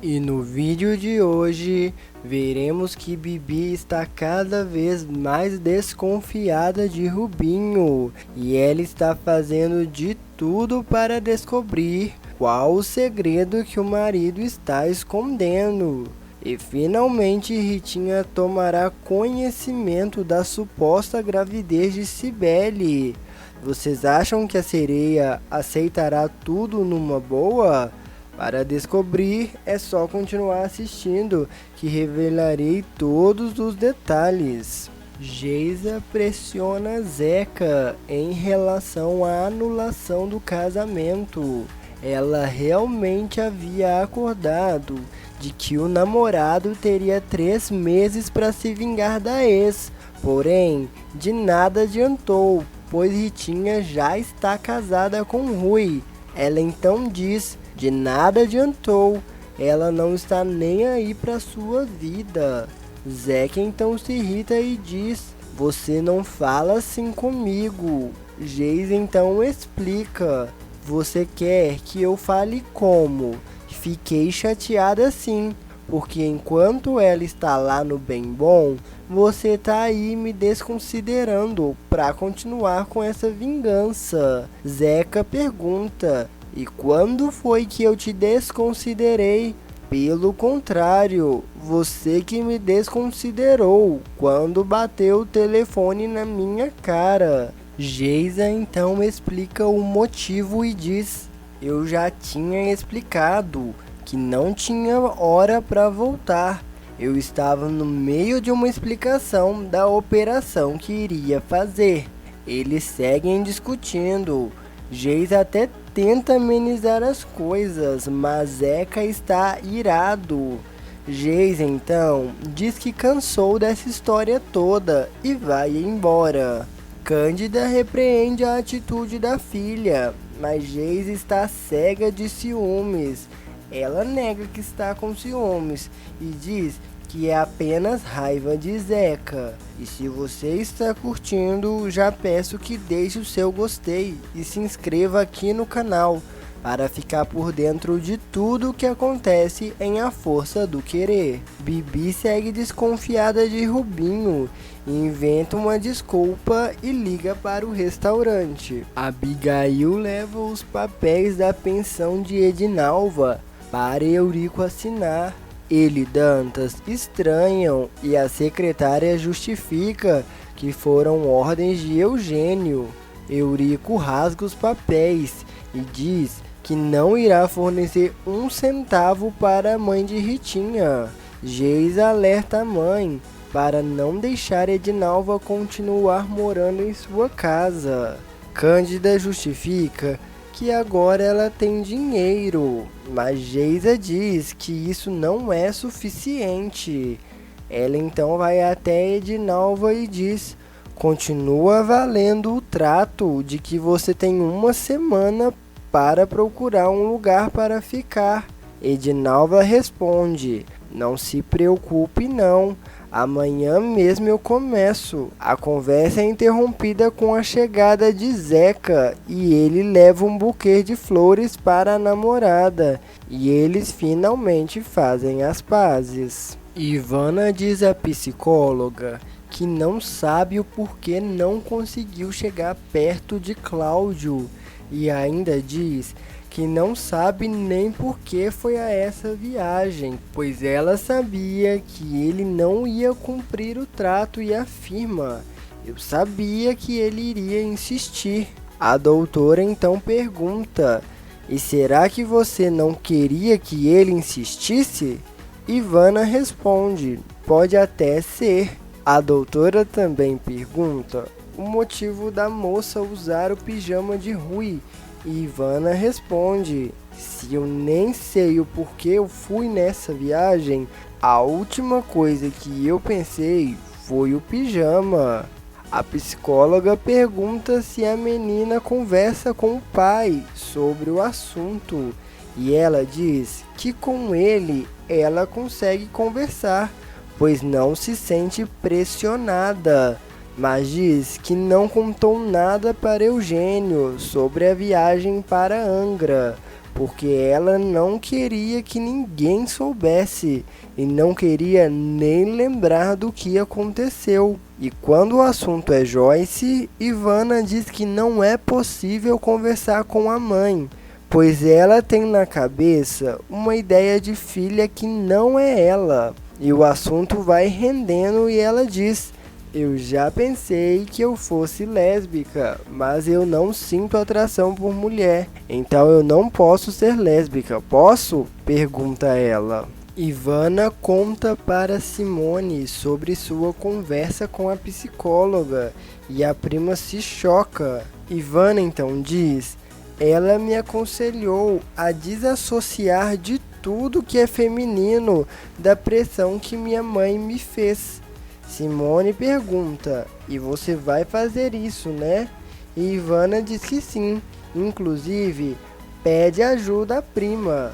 E no vídeo de hoje, veremos que Bibi está cada vez mais desconfiada de Rubinho e ela está fazendo de tudo para descobrir qual o segredo que o marido está escondendo. E finalmente Ritinha tomará conhecimento da suposta gravidez de Cibele. Vocês acham que a sereia aceitará tudo numa boa? Para descobrir, é só continuar assistindo, que revelarei todos os detalhes. Geisa pressiona Zeca em relação à anulação do casamento. Ela realmente havia acordado de que o namorado teria 3 meses para se vingar da ex. Porém, de nada adiantou, pois Ritinha já está casada com Rui. Ela então diz: de nada adiantou, ela não está nem aí para sua vida. Zeca então se irrita e diz: você não fala assim comigo. Geisa então explica: você quer que eu fale como? Fiquei chateada sim, porque enquanto ela está lá no bem bom, você tá aí me desconsiderando para continuar com essa vingança. Zeca pergunta: e quando foi que eu te desconsiderei? Pelo contrário, você que me desconsiderou quando bateu o telefone na minha cara. Geisa então explica o motivo e diz: eu já tinha explicado que não tinha hora para voltar. Eu estava no meio de uma explicação da operação que iria fazer. Eles seguem discutindo. Geisa até tenta amenizar as coisas, mas Zeca está irado. Geisa então diz que cansou dessa história toda e vai embora. Cândida repreende a atitude da filha, mas Geisa está cega de ciúmes. Ela nega que está com ciúmes e diz que é apenas raiva de Zeca. E se você está curtindo, já peço que deixe o seu gostei e se inscreva aqui no canal para ficar por dentro de tudo o que acontece em A Força do Querer. Bibi segue desconfiada de Rubinho, inventa uma desculpa e liga para o restaurante. Abigail leva os papéis da pensão de Edinalva para Eurico assinar. Ele e Dantas estranham e a secretária justifica que foram ordens de Eugênio. Eurico rasga os papéis e diz que não irá fornecer 1 centavo para a mãe de Ritinha. Geisa alerta a mãe para não deixar Edinalva continuar morando em sua casa. Cândida justifica que agora ela tem dinheiro, mas Geisa diz que isso não é suficiente. Ela então vai até Edinalva e diz: continua valendo o trato de que você tem 1 semana para procurar um lugar para ficar. Edinalva responde: não se preocupe não, amanhã mesmo eu começo. A conversa é interrompida com a chegada de Zeca e ele leva um buquê de flores para a namorada e eles finalmente fazem as pazes. Ivana diz à psicóloga que não sabe o porquê não conseguiu chegar perto de Cláudio e ainda diz que não sabe nem por que foi a essa viagem, pois ela sabia que ele não ia cumprir o trato e afirma: eu sabia que ele iria insistir. A doutora então pergunta: e será que você não queria que ele insistisse? Ivana responde: pode até ser. A doutora também pergunta o motivo da moça usar o pijama de Rui. E Ivana responde: se eu nem sei o porquê eu fui nessa viagem, a última coisa que eu pensei foi o pijama. A psicóloga pergunta se a menina conversa com o pai sobre o assunto e ela diz que com ele ela consegue conversar, pois não se sente pressionada. Mas diz que não contou nada para Eugênio sobre a viagem para Angra, porque ela não queria que ninguém soubesse e não queria nem lembrar do que aconteceu. E quando o assunto é Joyce, Ivana diz que não é possível conversar com a mãe, pois ela tem na cabeça uma ideia de filha que não é ela. E o assunto vai rendendo e ela diz: eu já pensei que eu fosse lésbica, mas eu não sinto atração por mulher, então eu não posso ser lésbica, posso? Pergunta ela. Ivana conta para Simone sobre sua conversa com a psicóloga e a prima se choca. Ivana então diz: ela me aconselhou a desassociar de tudo que é feminino da pressão que minha mãe me fez. Simone pergunta: e você vai fazer isso, né? E Ivana diz que sim, inclusive pede ajuda à prima.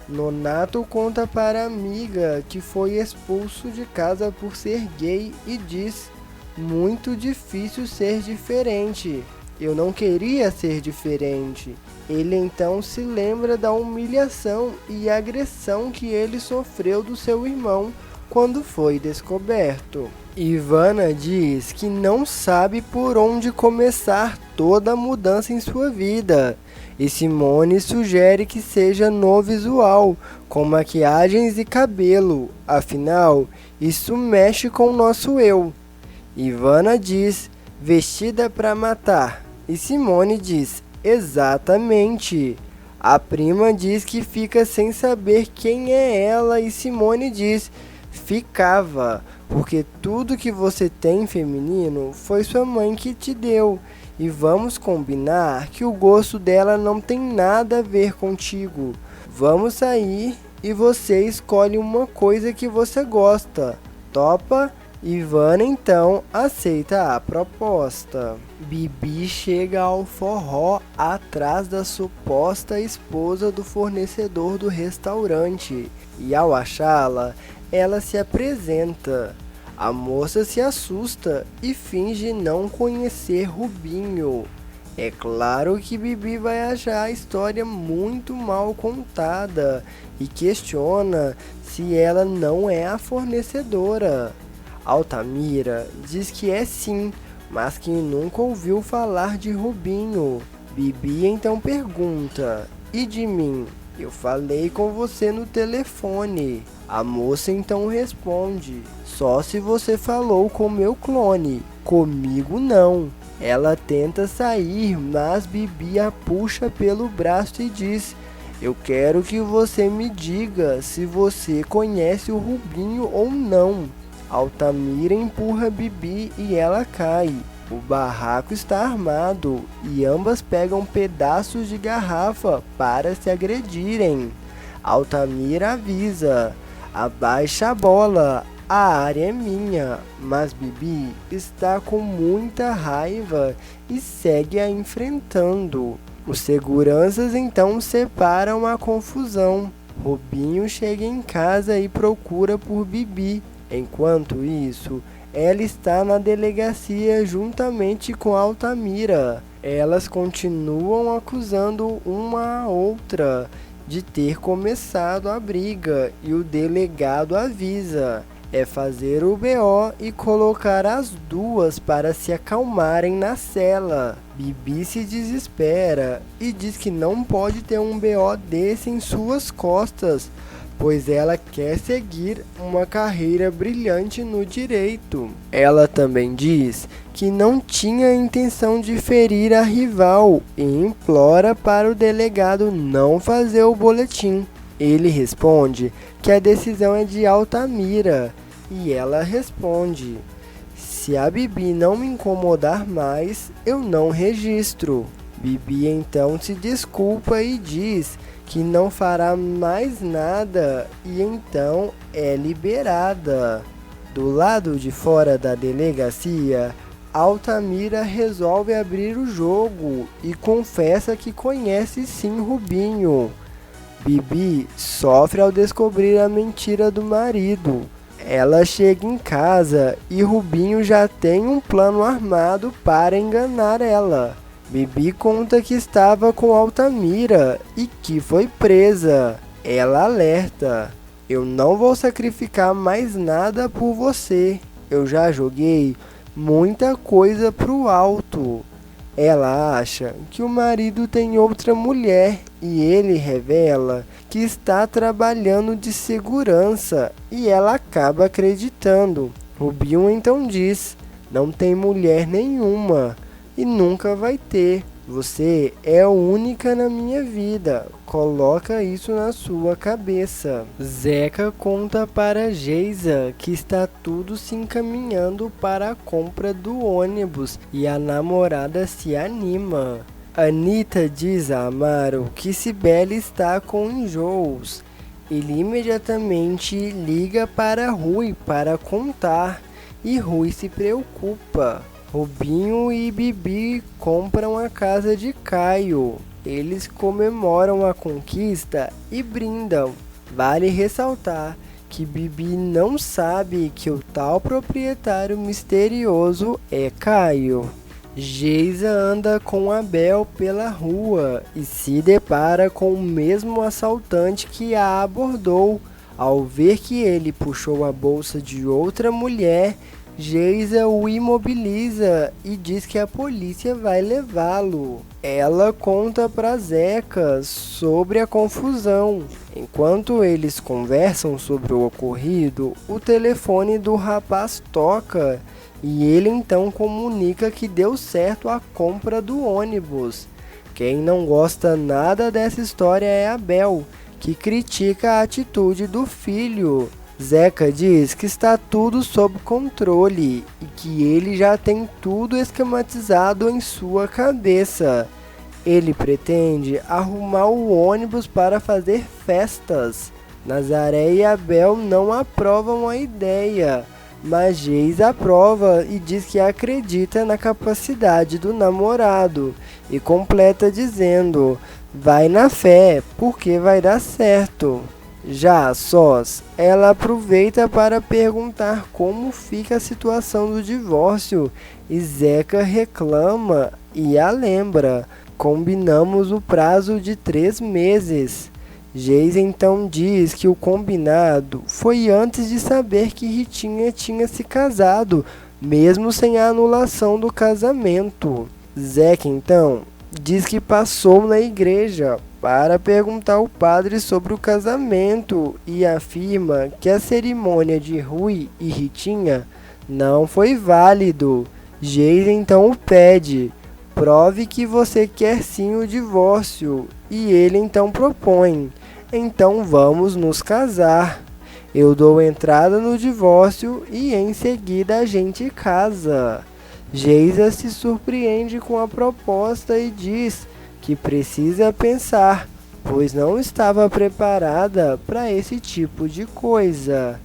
Nonato conta para a amiga que foi expulso de casa por ser gay e diz: muito difícil ser diferente. Eu não queria ser diferente. Ele então se lembra da humilhação e agressão que ele sofreu do seu irmão quando foi descoberto. Ivana diz que não sabe por onde começar toda a mudança em sua vida. E Simone sugere que seja no visual, com maquiagens e cabelo. Afinal, isso mexe com o nosso eu. Ivana diz: vestida para matar. E Simone diz: exatamente. A prima diz que fica sem saber quem é ela e Simone diz: ficava, porque tudo que você tem feminino foi sua mãe que te deu. E vamos combinar que o gosto dela não tem nada a ver contigo. Vamos sair e você escolhe uma coisa que você gosta. Topa? Ivana então aceita a proposta. Bibi chega ao forró atrás da suposta esposa do fornecedor do restaurante e ao achá-la, ela se apresenta. A moça se assusta e finge não conhecer Rubinho. É claro que Bibi vai achar a história muito mal contada e questiona se ela não é a fornecedora. Altamira diz que é sim, mas que nunca ouviu falar de Rubinho. Bibi então pergunta: e de mim? Eu falei com você no telefone. A moça então responde: só se você falou com meu clone, comigo não. Ela tenta sair, mas Bibi a puxa pelo braço e diz: eu quero que você me diga se você conhece o Rubinho ou não. Altamira empurra Bibi e ela cai. O barraco está armado e ambas pegam pedaços de garrafa para se agredirem. Altamira avisa: abaixa a bola, a área é minha. Mas Bibi está com muita raiva e segue a enfrentando. Os seguranças então separam a confusão. Rubinho chega em casa e procura por Bibi. Enquanto isso, ela está na delegacia juntamente com Altamira. Elas continuam acusando uma a outra de ter começado a briga e o delegado avisa: é fazer o BO e colocar as duas para se acalmarem na cela. Bibi se desespera e diz que não pode ter um BO desse em suas costas, pois ela quer seguir uma carreira brilhante no direito. Ela também diz que não tinha intenção de ferir a rival e implora para o delegado não fazer o boletim. Ele responde que a decisão é de Altamira e ela responde: se a Bibi não me incomodar mais, eu não registro. Bibi então se desculpa e diz que não fará mais nada e então é liberada. Do lado de fora da delegacia, Altamira resolve abrir o jogo e confessa que conhece sim Rubinho. Bibi sofre ao descobrir a mentira do marido. Ela chega em casa e Rubinho já tem um plano armado para enganar ela. Bibi conta que estava com Altamira e que foi presa. Ela alerta: eu não vou sacrificar mais nada por você. Eu já joguei muita coisa pro alto. Ela acha que o marido tem outra mulher e ele revela que está trabalhando de segurança e ela acaba acreditando. Rubinho então diz: não tem mulher nenhuma e nunca vai ter. Você é a única na minha vida. Coloca isso na sua cabeça. Zeca conta para Geisa que está tudo se encaminhando para a compra do ônibus e a namorada se anima. Anita diz a Amaro que Cibele está com enjoos. Ele imediatamente liga para Rui para contar e Rui se preocupa. Rubinho e Bibi compram a casa de Caio. Eles comemoram a conquista e brindam. Vale ressaltar que Bibi não sabe que o tal proprietário misterioso é Caio. Geisa anda com Abel pela rua e se depara com o mesmo assaltante que a abordou. Ao ver que ele puxou a bolsa de outra mulher, Geisa o imobiliza e diz que a polícia vai levá-lo. Ela conta para Zeca sobre a confusão. Enquanto eles conversam sobre o ocorrido, o telefone do rapaz toca e ele então comunica que deu certo a compra do ônibus. Quem não gosta nada dessa história é Abel, que critica a atitude do filho. Zeca diz que está tudo sob controle e que ele já tem tudo esquematizado em sua cabeça. Ele pretende arrumar o ônibus para fazer festas. Nazaré e Abel não aprovam a ideia, mas Geisa aprova e diz que acredita na capacidade do namorado e completa dizendo: vai na fé, porque vai dar certo. Já a sós, ela aproveita para perguntar como fica a situação do divórcio e Zeca reclama e a lembra. Combinamos o prazo de 3 meses. Geisa então diz que o combinado foi antes de saber que Ritinha tinha se casado, mesmo sem a anulação do casamento. Zeca então diz que passou na igreja para perguntar ao padre sobre o casamento e afirma que a cerimônia de Rui e Ritinha não foi válido. Geisa então o pede: prove que você quer sim o divórcio, e ele então propõe: então vamos nos casar. Eu dou entrada no divórcio e em seguida a gente casa. Geisa se surpreende com a proposta e diz que precisa pensar, pois não estava preparada para esse tipo de coisa.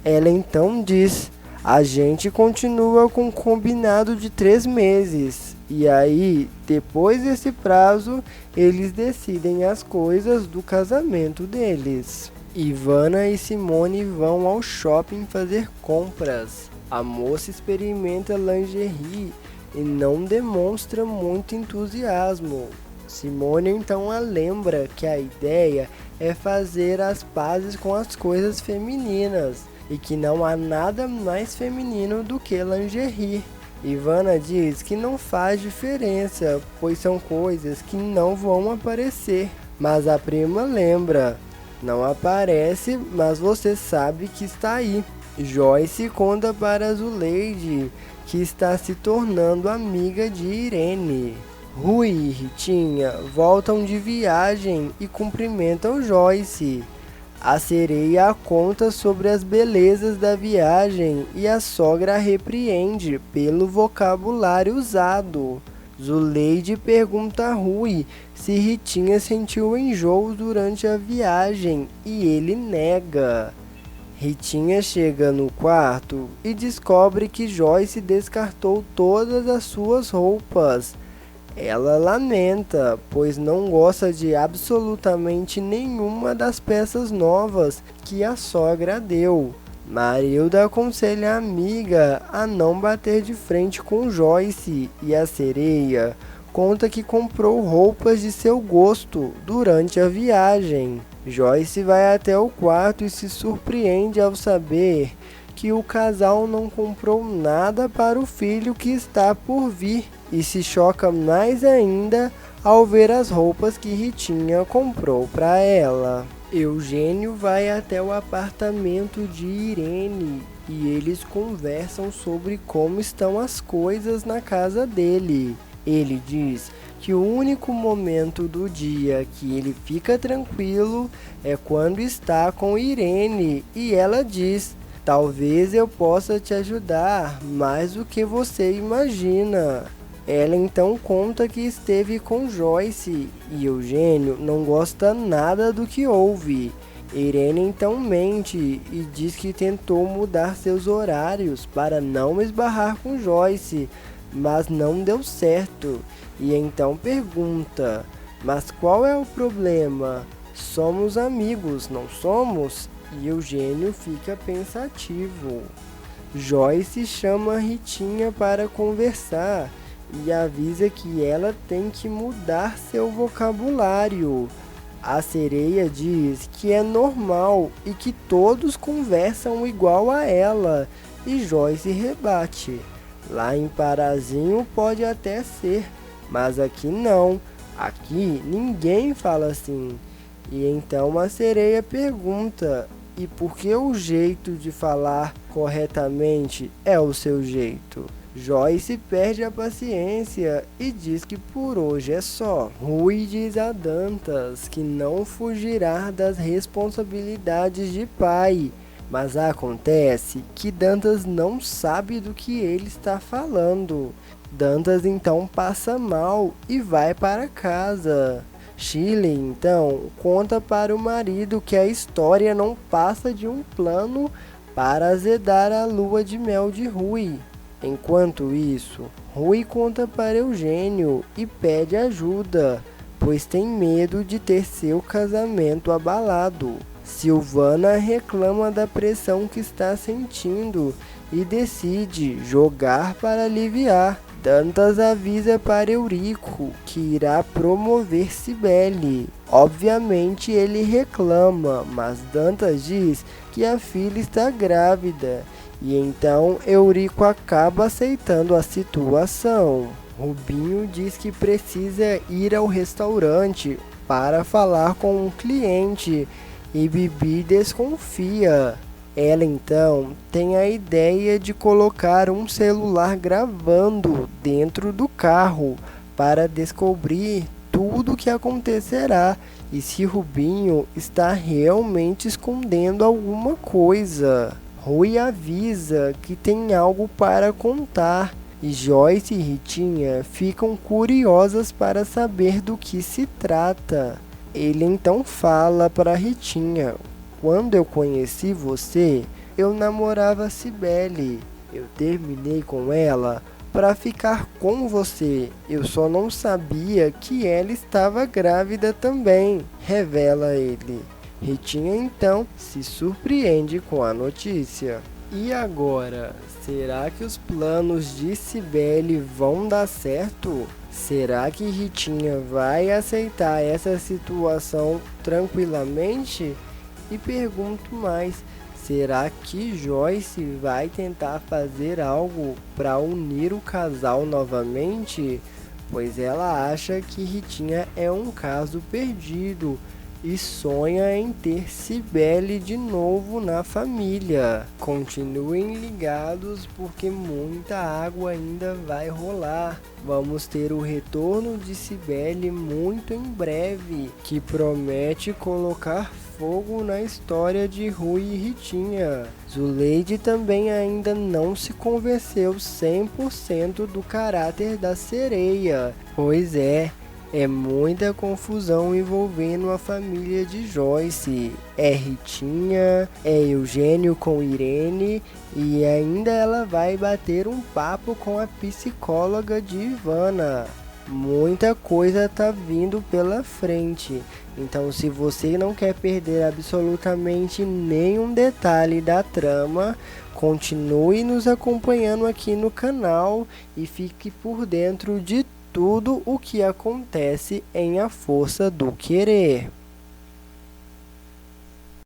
Ela então diz: a gente continua com o combinado de 3 meses. E aí, depois desse prazo, eles decidem as coisas do casamento deles. Ivana e Simone vão ao shopping fazer compras. A moça experimenta lingerie e não demonstra muito entusiasmo. Simone então a lembra que a ideia é fazer as pazes com as coisas femininas e que não há nada mais feminino do que lingerie. Ivana diz que não faz diferença, pois são coisas que não vão aparecer. Mas a prima lembra: não aparece, mas você sabe que está aí. Joyce conta para Zuleide que está se tornando amiga de Irene. Rui e Ritinha voltam de viagem e cumprimentam Joyce. A sereia conta sobre as belezas da viagem e a sogra a repreende pelo vocabulário usado. Zuleide pergunta a Rui se Ritinha sentiu enjoo durante a viagem e ele nega. Ritinha chega no quarto e descobre que Joyce descartou todas as suas roupas. Ela lamenta, pois não gosta de absolutamente nenhuma das peças novas que a sogra deu. Marilda aconselha a amiga a não bater de frente com Joyce e a sereia conta que comprou roupas de seu gosto durante a viagem. Joyce vai até o quarto e se surpreende ao saber que o casal não comprou nada para o filho que está por vir e se choca mais ainda ao ver as roupas que Ritinha comprou para ela. Eugênio vai até o apartamento de Irene e eles conversam sobre como estão as coisas na casa dele. Ele diz que o único momento do dia que ele fica tranquilo é quando está com Irene e ela diz: "Talvez eu possa te ajudar mais do que você imagina." Ela então conta que esteve com Joyce e Eugênio não gosta nada do que ouve. Irene então mente e diz que tentou mudar seus horários para não esbarrar com Joyce, mas não deu certo. E então pergunta: "Mas qual é o problema? Somos amigos, não somos?" E Eugênio fica pensativo. Joyce chama Ritinha para conversar e avisa que ela tem que mudar seu vocabulário. A sereia diz que é normal e que todos conversam igual a ela, e Joyce rebate: "Lá em Parazinho pode até ser, mas aqui não. Aqui ninguém fala assim." E então a sereia pergunta: "E por que o jeito de falar corretamente é o seu jeito?" Joyce perde a paciência e diz que por hoje é só. Rui diz a Dantas que não fugirá das responsabilidades de pai, mas acontece que Dantas não sabe do que ele está falando. Dantas então passa mal e vai para casa. Shirley então conta para o marido que a história não passa de um plano para azedar a lua de mel de Rui. Enquanto isso, Rui conta para Eugênio e pede ajuda, pois tem medo de ter seu casamento abalado. Silvana reclama da pressão que está sentindo e decide jogar para aliviar. Dantas avisa para Eurico que irá promover Cibele. Obviamente ele reclama, mas Dantas diz que a filha está grávida. E então Eurico acaba aceitando a situação. Rubinho diz que precisa ir ao restaurante para falar com um cliente e Bibi desconfia. Ela então tem a ideia de colocar um celular gravando dentro do carro para descobrir tudo o que acontecerá e se Rubinho está realmente escondendo alguma coisa. Rui avisa que tem algo para contar e Joyce e Ritinha ficam curiosas para saber do que se trata. Ele então fala para Ritinha: "Quando eu conheci você, eu namorava Cibele. Eu terminei com ela para ficar com você. Eu só não sabia que ela estava grávida também", revela ele. Ritinha então se surpreende com a notícia. E agora, será que os planos de Cibele vão dar certo? Será que Ritinha vai aceitar essa situação tranquilamente? E pergunto mais, será que Joyce vai tentar fazer algo para unir o casal novamente? Pois ela acha que Ritinha é um caso perdido e sonha em ter Cibele de novo na família. Continuem ligados porque muita água ainda vai rolar. Vamos ter o retorno de Cibele muito em breve, que promete colocar fogo na história de Rui e Ritinha. Zuleide também ainda não se convenceu 100% do caráter da sereia. Pois é muita confusão envolvendo a família de Joyce. É Ritinha, é Eugênio com Irene e ainda ela vai bater um papo com a psicóloga de Ivana. Muita coisa tá vindo pela frente. Então, se você não quer perder absolutamente nenhum detalhe da trama, continue nos acompanhando aqui no canal e fique por dentro de tudo o que acontece em A Força do Querer.